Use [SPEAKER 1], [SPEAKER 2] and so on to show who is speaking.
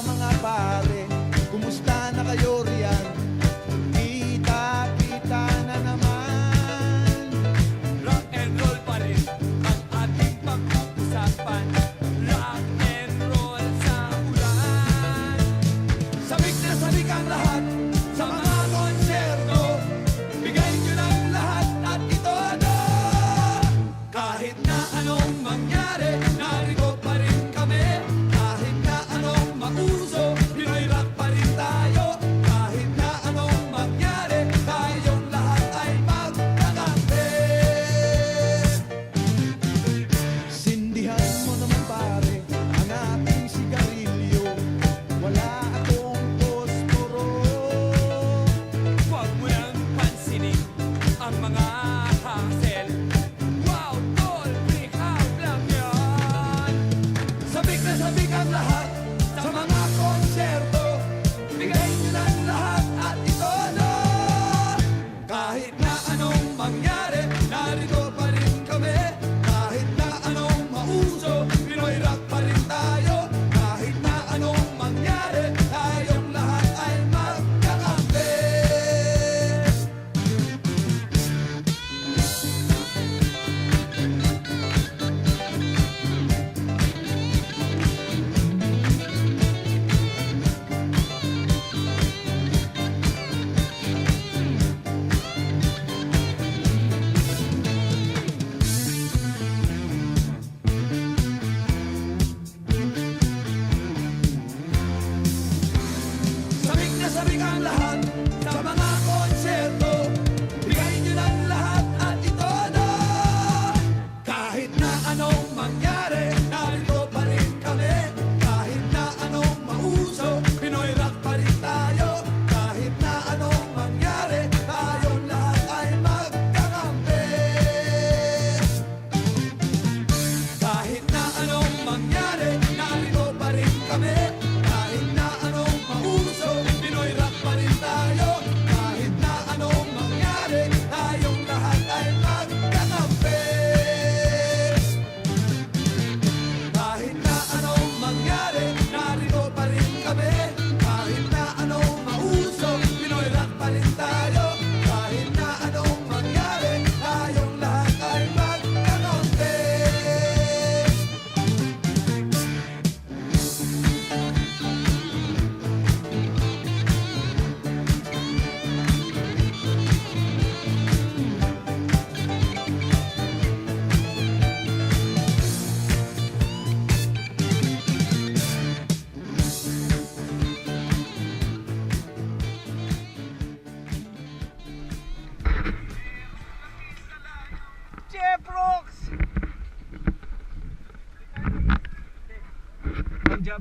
[SPEAKER 1] mga pare, kumusta na kayo riyan? Kita-kita na naman.
[SPEAKER 2] Rock and roll pa rin ang ating pag-uusapan. Rock and roll sa ulan. Sabik na sabik ang lahat sa mga konserto. Bigay nyo ng lahat at ito na. Kahit na anong mangyari, narito pa rin kami. Kahit na anong mauso, Pinoy rock pa rin tayo. Kahit na anong mangyari, tayong lahat ay magkakampi.
[SPEAKER 1] Sindihan mo naman pare, ang ating sigarilyo. Wala akong posporo.
[SPEAKER 2] Huwag mo nang pansinin ang mga hassle. Wow, tol, break out lang yan. Sabik na sabik ang lahat sa mga konserto. Bigay nyo ng lahat at ito na. Kahit na anong mangyari, narito pa rin kami. Kahit na anong mauso, Pinoy rock pa rin tayo. Kahit na anong mangyari, tayong lahat ay magkakampi. Sabik na sabik ang lahat sa mga konserto. Bigay nyo ng lahat at ito na. Kahit na anong mangyari, narito pa rin kami. Kahit na anong mauso, Pinoy rock pa rin tayo. Kahit na anong mangyari, tayong lahat ay magkakampi. Kahit na anong mangyari, narito pa rin kami. Kahit na anong mauso, Pinoy rock pa rin tayo. Kahit na anong mangyari, tayong lahat ay magkakampi. Kahit na anong mangyari, narito pa rin kami. Kahit na anong mauso, Pinoy rock pa rin tayo. Kahit na anong mangyari, tayong lahat ay magkakampi.
[SPEAKER 3] Jeff Rocks! Ang job.